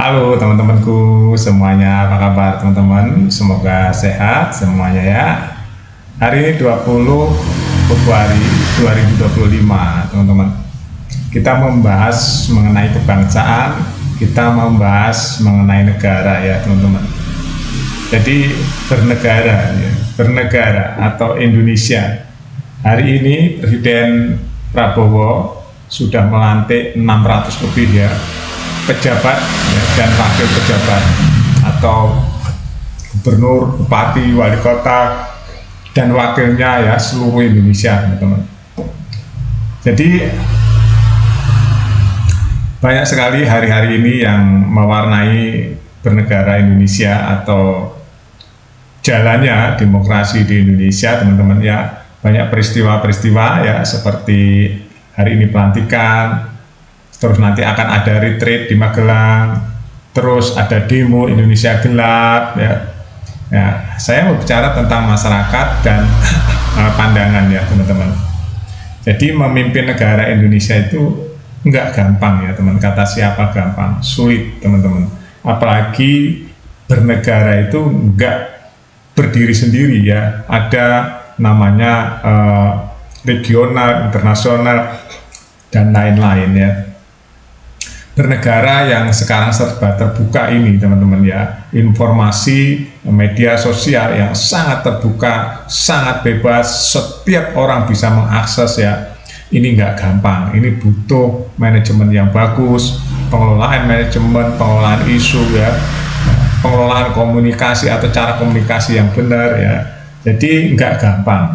Halo teman-temanku semuanya, apa kabar teman-teman? Semoga sehat semuanya ya. Hari ini 20 Februari 2025 teman-teman. Kita membahas mengenai kebangsaan, kita membahas mengenai negara ya teman-teman. Jadi bernegara atau Indonesia. Hari ini Presiden Prabowo sudah melantik 600 lebih ya pejabat ya, dan wakil pejabat atau gubernur, bupati, wali kota dan wakilnya ya seluruh Indonesia teman-teman. Jadi banyak sekali hari-hari ini yang mewarnai bernegara Indonesia atau jalannya demokrasi di Indonesia teman-teman ya. Banyak peristiwa-peristiwa ya seperti hari ini pelantikan, terus nanti akan ada retreat di Magelang, terus ada demo Indonesia Gelap ya. Ya, saya mau bicara tentang masyarakat dan pandangan ya teman-teman. Jadi memimpin negara Indonesia itu enggak gampang ya teman. Kata siapa gampang? Sulit teman-teman. Apalagi bernegara itu enggak berdiri sendiri ya. Ada namanya regional, internasional dan lain-lain ya. Bernegara yang sekarang serba terbuka ini teman-teman ya, informasi media sosial yang sangat terbuka, sangat bebas, setiap orang bisa mengakses ya. Ini nggak gampang, ini butuh manajemen yang bagus, pengelolaan manajemen, pengelolaan isu ya, pengelolaan komunikasi atau cara komunikasi yang benar ya. Jadi nggak gampang.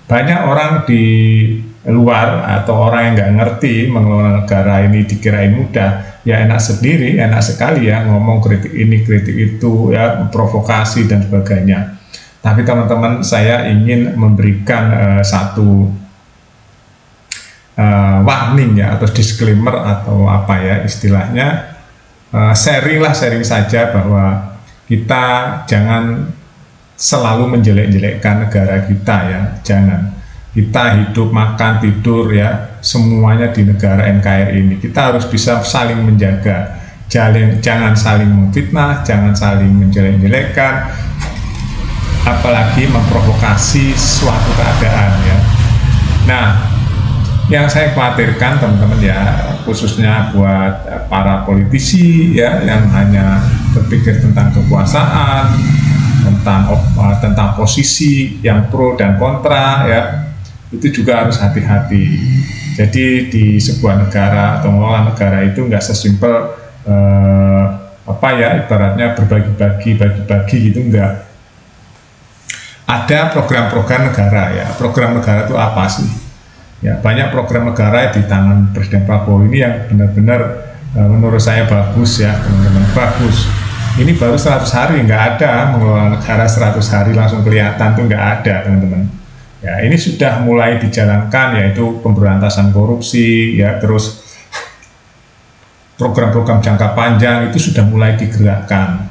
Banyak orang di luar atau orang yang nggak ngerti mengelola negara ini dikirain mudah, ya enak sendiri, enak sekali ya ngomong kritik ini kritik itu ya, provokasi dan sebagainya. Tapi teman-teman, saya ingin memberikan satu warning ya atau disclaimer atau apa ya istilahnya, sharing saja bahwa kita jangan selalu menjelek-jelekkan negara kita ya, jangan. Kita hidup, makan, tidur ya, semuanya di negara NKRI ini. Kita harus bisa saling menjaga, jangan saling memfitnah, jangan saling menjelek-jelekkan, apalagi memprovokasi suatu keadaan ya. Nah, yang saya khawatirkan teman-teman ya, khususnya buat para politisi ya, yang hanya berpikir tentang kekuasaan, tentang posisi yang pro dan kontra ya, itu juga harus hati-hati. Jadi di sebuah negara atau mengelola negara itu nggak sesimpel apa ya, ibaratnya berbagi-bagi gitu, enggak. Ada program-program negara ya. Program negara itu apa sih? Ya, banyak program negara di tangan Presiden Prabowo ini yang benar-benar menurut saya bagus ya teman-teman, bagus. Ini baru 100 hari, nggak ada mengelola negara 100 hari langsung kelihatan, tuh nggak ada teman-teman. Ya, ini sudah mulai dijalankan, yaitu pemberantasan korupsi ya, terus program-program jangka panjang itu sudah mulai digerakkan.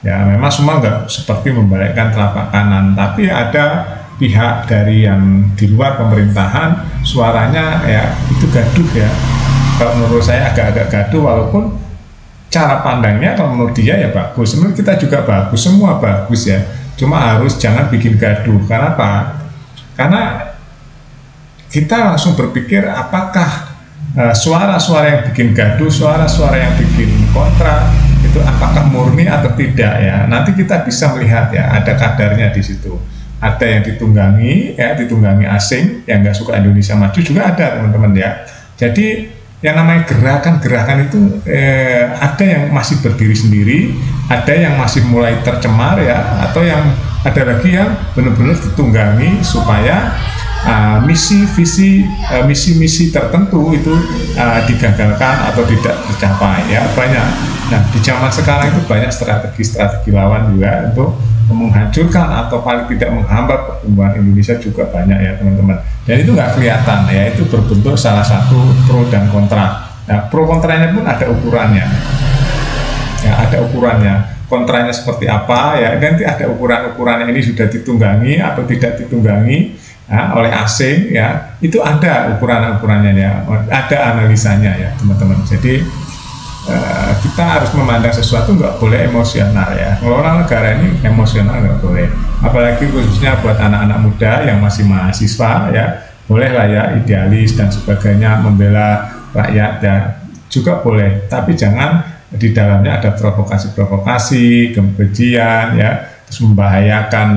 Ya, memang semua nggak seperti membalikkan telapak kanan, tapi ada pihak dari yang di luar pemerintahan suaranya ya itu gaduh ya. Kalau menurut saya agak-agak gaduh, walaupun cara pandangnya kalau menurut dia ya bagus. Menurut kita juga bagus, semua bagus ya. Cuma harus jangan bikin gaduh. Karena apa? Karena kita langsung berpikir apakah suara-suara yang bikin gaduh, suara-suara yang bikin kontra itu apakah murni atau tidak ya. Nanti kita bisa melihat ya, ada kadarnya di situ. Ada yang ditunggangi ya, ditunggangi asing yang nggak suka Indonesia maju juga ada teman-teman ya. Jadi yang namanya gerakan-gerakan itu ada yang masih berdiri sendiri, ada yang masih mulai tercemar ya, atau yang ada lagi yang benar-benar ditunggangi supaya misi-misi tertentu itu digagalkan atau tidak tercapai ya, banyak. Nah, di zaman sekarang itu banyak strategi lawan juga untuk menghancurkan atau paling tidak menghambat pertumbuhan Indonesia juga banyak ya teman-teman. Dan itu nggak kelihatan ya, itu berbentuk salah satu pro dan kontra. Nah, pro kontranya pun ada ukurannya ya, ada ukurannya. Kontranya seperti apa ya, nanti ada ukuran-ukurannya, ini sudah ditunggangi atau tidak ditunggangi ya, oleh asing ya, itu ada ukuran-ukurannya ya, ada analisanya ya teman-teman. Jadi kita harus memandang sesuatu nggak boleh emosional ya. Ngelola negara ini emosional nggak boleh, apalagi khususnya buat anak-anak muda yang masih mahasiswa ya, bolehlah ya idealis dan sebagainya, membela rakyat ya juga boleh, tapi jangan di dalamnya ada provokasi-provokasi, kebencian ya, terus membahayakan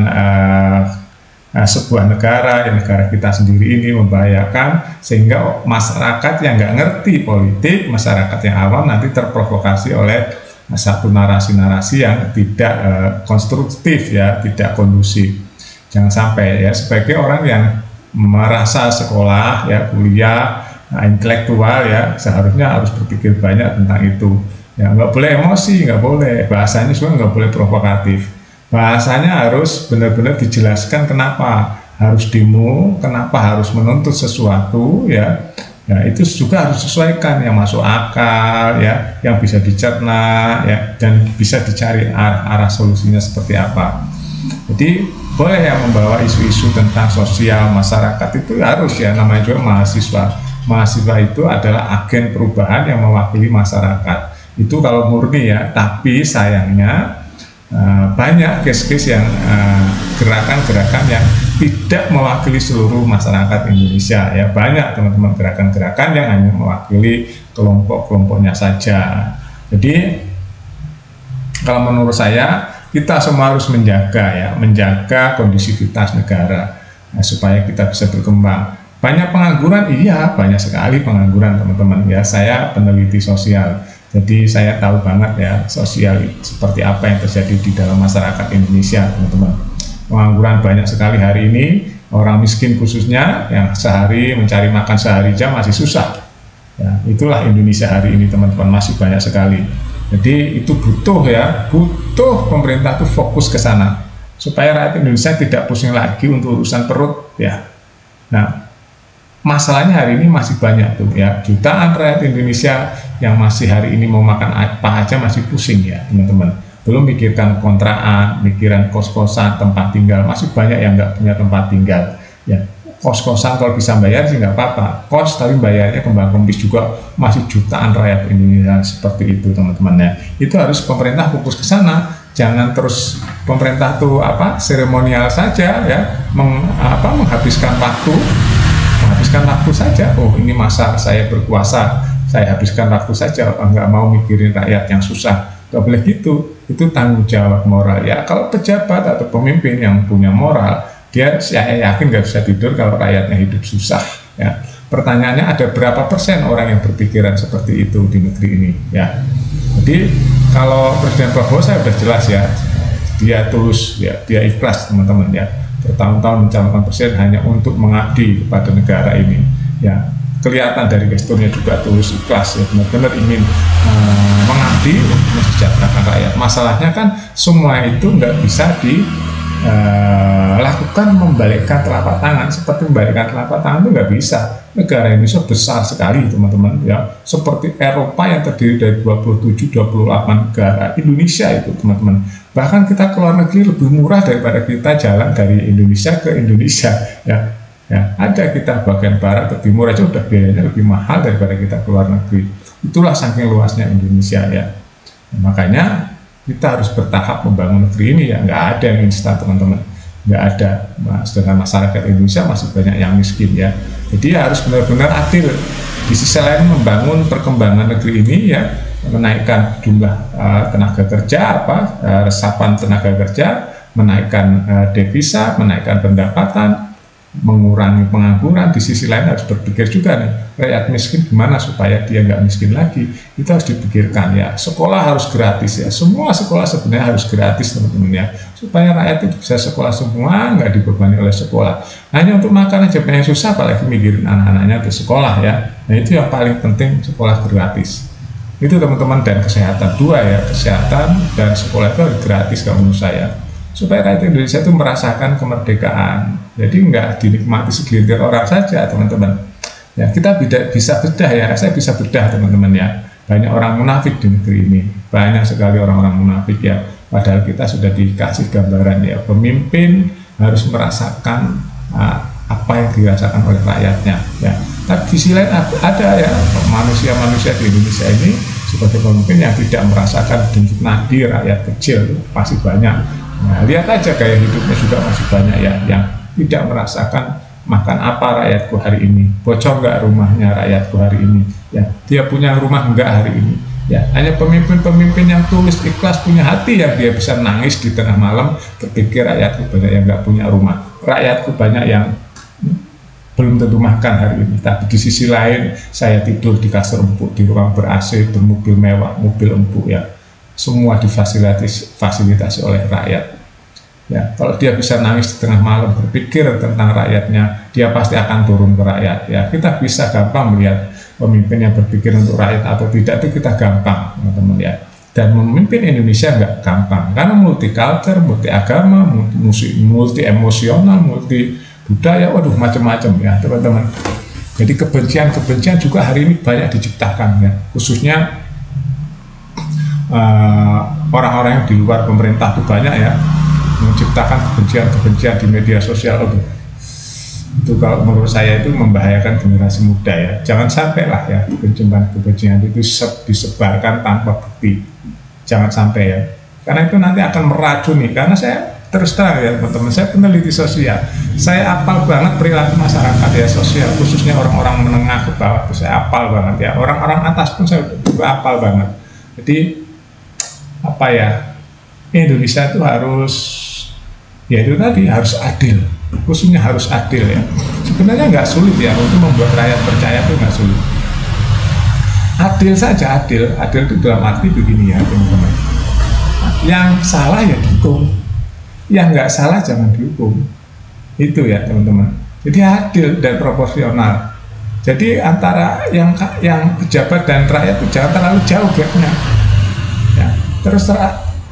sebuah negara, yang negara kita sendiri ini membahayakan, sehingga masyarakat yang nggak ngerti politik, masyarakat yang awam nanti terprovokasi oleh satu narasi-narasi yang tidak konstruktif ya, tidak kondusif. Jangan sampai ya, sebagai orang yang merasa sekolah ya, kuliah, intelektual ya, seharusnya harus berpikir banyak tentang itu ya. Nggak boleh emosi, nggak boleh, bahasanya juga nggak boleh provokatif. Bahasanya harus benar-benar dijelaskan kenapa harus demo, kenapa harus menuntut sesuatu ya. Ya itu juga harus disesuaikan, yang masuk akal ya, yang bisa dicerna ya, dan bisa dicari arah solusinya seperti apa. Jadi boleh yang membawa isu-isu tentang sosial masyarakat itu harus ya, namanya juga mahasiswa. Mahasiswa itu adalah agen perubahan yang mewakili masyarakat. Itu kalau murni ya, tapi sayangnya banyak case-case yang gerakan-gerakan yang tidak mewakili seluruh masyarakat Indonesia ya. Banyak teman-teman gerakan-gerakan yang hanya mewakili kelompok-kelompoknya saja. Jadi kalau menurut saya, kita semua harus menjaga kondisivitas negara supaya kita bisa berkembang. Banyak pengangguran, iya banyak sekali pengangguran teman-teman ya. Saya peneliti sosial, jadi saya tahu banget ya sosial seperti apa yang terjadi di dalam masyarakat Indonesia teman-teman. Pengangguran banyak sekali hari ini, orang miskin khususnya yang sehari mencari makan sehari jam masih susah ya. Itulah Indonesia hari ini teman-teman, masih banyak sekali. Jadi itu butuh pemerintah tuh fokus ke sana supaya rakyat Indonesia tidak pusing lagi untuk urusan perut ya. Nah, masalahnya hari ini masih banyak tuh ya, jutaan rakyat Indonesia yang masih hari ini mau makan apa aja masih pusing ya teman-teman. Belum mikirkan kontrakan, mikiran kos-kosan, tempat tinggal, masih banyak yang nggak punya tempat tinggal ya. Kos-kosan kalau bisa bayar sih nggak apa-apa, kos tapi bayarnya kembang-kembis juga, masih jutaan rakyat Indonesia seperti itu teman-teman ya. Itu harus pemerintah fokus ke sana, jangan terus pemerintah tuh seremonial saja ya, menghabiskan waktu saja. Oh ini masa saya berkuasa, saya habiskan waktu saja, nggak mau mikirin rakyat yang susah. Nggak boleh gitu, itu tanggung jawab moral ya. Kalau pejabat atau pemimpin yang punya moral, saya yakin nggak bisa tidur kalau rakyatnya hidup susah ya. Pertanyaannya, ada berapa persen orang yang berpikiran seperti itu di negeri ini ya. Jadi kalau Presiden Prabowo saya sudah jelas ya, dia tulus ya, dia ikhlas teman-teman ya, bertahun-tahun mencalonkan presiden hanya untuk mengabdi kepada negara ini ya. Kelihatan dari gesturnya juga tulus, ikhlas ya, benar-benar ingin mengabdi untuk mensejahterakan rakyat. Masalahnya kan semua itu nggak bisa lakukan membalikkan telapak tangan. Seperti membalikkan telapak tangan itu nggak bisa. Negara Indonesia besar sekali teman-teman ya, seperti Eropa yang terdiri dari 27-28 negara. Indonesia itu teman-teman, bahkan kita ke luar negeri lebih murah daripada kita jalan dari Indonesia ke Indonesia ya. Ada kita bagian barat ke timur aja udah biayanya lebih mahal daripada kita ke luar negeri. Itulah saking luasnya Indonesia ya. Makanya kita harus bertahap membangun negeri ini ya, nggak ada yang instan teman-teman, nggak ada. Sedangkan masyarakat Indonesia masih banyak yang miskin ya. Jadi harus benar-benar adil. Di sisi lain membangun perkembangan negeri ini ya, menaikkan jumlah tenaga kerja, resapan tenaga kerja, menaikkan devisa, menaikkan pendapatan, mengurangi pengangguran. Di sisi lain harus berpikir juga nih, rakyat miskin gimana supaya dia nggak miskin lagi. Itu harus dipikirkan ya. Sekolah harus gratis ya, semua sekolah sebenarnya harus gratis teman-teman ya, supaya rakyat itu bisa sekolah semua, nggak dibebani oleh sekolah. Hanya untuk makan aja banyak susah, apalagi mikirin anak-anaknya ke sekolah ya. Nah itu yang paling penting, sekolah gratis itu teman-teman. Dan kesehatan dua ya, kesehatan dan sekolah itu harus gratis kalau menurut saya, supaya rakyat Indonesia itu merasakan kemerdekaan. Jadi nggak dinikmati segelintir orang saja teman-teman ya. Kita bisa bedah ya, saya bisa bedah teman-teman ya. Banyak orang munafik di negeri ini, banyak sekali orang-orang munafik ya. Padahal kita sudah dikasih gambaran ya, pemimpin harus merasakan apa yang dirasakan oleh rakyatnya ya. Tapi di sisi lain ada ya, manusia-manusia di Indonesia ini sebagai pemimpin yang tidak merasakan denyut nadi rakyat kecil masih banyak. Nah, lihat aja gaya hidupnya juga masih banyak ya yang tidak merasakan makan apa rakyatku hari ini, bocor nggak rumahnya rakyatku hari ini, ya dia punya rumah nggak hari ini, ya hanya pemimpin-pemimpin yang tulus ikhlas punya hati yang dia bisa nangis di tengah malam berpikir rakyatku banyak yang nggak punya rumah, rakyatku banyak yang belum tentu makan hari ini, tapi di sisi lain saya tidur di kasur empuk, di ruang ber-AC, bermobil mewah, mobil empuk, ya semua difasilitasi oleh rakyat. Ya, kalau dia bisa nangis di tengah malam berpikir tentang rakyatnya, dia pasti akan turun ke rakyat. Ya, kita bisa gampang melihat pemimpin yang berpikir untuk rakyat atau tidak itu kita gampang, teman-teman ya. Dan memimpin Indonesia nggak gampang karena multicultural, multi agama, multi emosional, multi budaya, waduh macam-macam ya teman-teman. Jadi kebencian juga hari ini banyak diciptakan ya, khususnya orang-orang yang di luar pemerintah itu banyak ya menciptakan kebencian di media sosial. Itu kalau menurut saya itu membahayakan generasi muda ya. Jangan sampai lah ya kebencian itu disebarkan tanpa bukti. Jangan sampai ya. Karena itu nanti akan meracuni. Karena saya terus terang ya teman-teman, saya peneliti sosial. Saya apal banget perilaku masyarakat ya sosial, khususnya orang-orang menengah ke bawah itu saya apal banget ya. Orang-orang atas pun saya juga apal banget. Jadi apa ya? Indonesia itu harus, ya itu tadi harus adil, khususnya harus adil ya. Sebenarnya nggak sulit ya untuk membuat rakyat percaya itu nggak sulit. Adil saja, adil itu dalam arti begini ya teman-teman. Yang salah ya dihukum, yang nggak salah jangan dihukum. Itu ya teman-teman. Jadi adil dan proporsional. Jadi antara yang pejabat dan rakyat itu jangan terlalu jauh gapnya. Ya, terus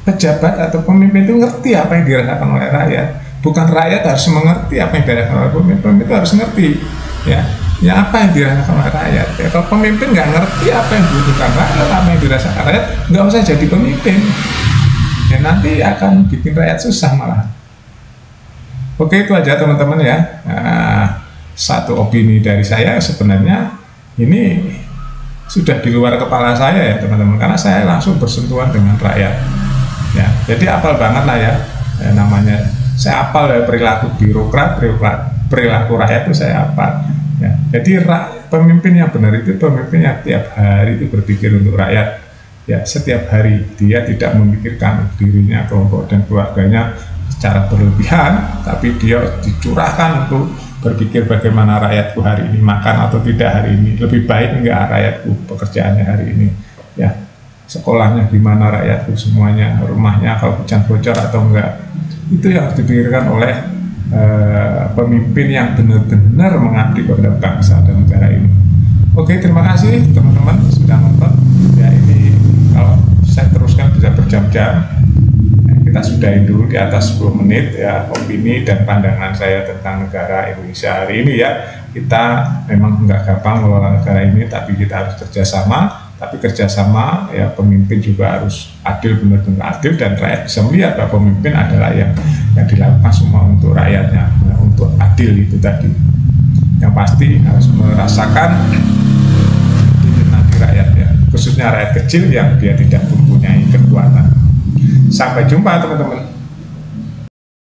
pejabat atau pemimpin itu ngerti apa yang dirasakan oleh rakyat, bukan rakyat harus mengerti apa yang dirasakan oleh pemimpin itu harus ngerti ya apa yang dirasakan oleh rakyat ya. Kalau pemimpin nggak ngerti apa yang dibutuhkan rakyat, apa yang dirasakan rakyat, nggak usah jadi pemimpin ya, nanti akan bikin rakyat susah malah. Oke, itu aja teman-teman ya. Nah, satu opini dari saya sebenarnya ini sudah di luar kepala saya ya teman-teman, karena saya langsung bersentuhan dengan rakyat. Ya, jadi apal banget lah ya, namanya saya apal ya perilaku birokrat, perilaku rakyat itu saya apal. Ya, jadi pemimpin yang benar itu pemimpin yang tiap hari itu berpikir untuk rakyat. Ya, setiap hari dia tidak memikirkan dirinya, kelompok dan keluarganya secara berlebihan, tapi dia dicurahkan untuk berpikir bagaimana rakyatku hari ini makan atau tidak hari ini, lebih baik enggak rakyatku pekerjaannya hari ini. Ya. Sekolahnya gimana rakyatku semuanya, rumahnya kalau hujan bocor atau enggak, itu yang harus dipikirkan oleh pemimpin yang benar-benar mengabdi kepada bangsa dan negara ini. Oke, terima kasih teman-teman sudah nonton ya. Ini kalau saya teruskan bisa berjam-jam ya, kita sudahin dulu di atas 10 menit ya opini dan pandangan saya tentang negara Indonesia hari ini ya. Kita memang nggak gampang mengelola negara ini, tapi kita harus kerjasama. Tapi kerjasama ya pemimpin juga harus adil, benar-benar adil, dan rakyat bisa melihat bahwa pemimpin adalah yang dilakukan semua untuk rakyatnya, ya, untuk adil itu tadi. Yang pasti harus merasakan nanti rakyat ya, khususnya rakyat kecil yang dia tidak mempunyai kekuatan. Sampai jumpa teman-teman.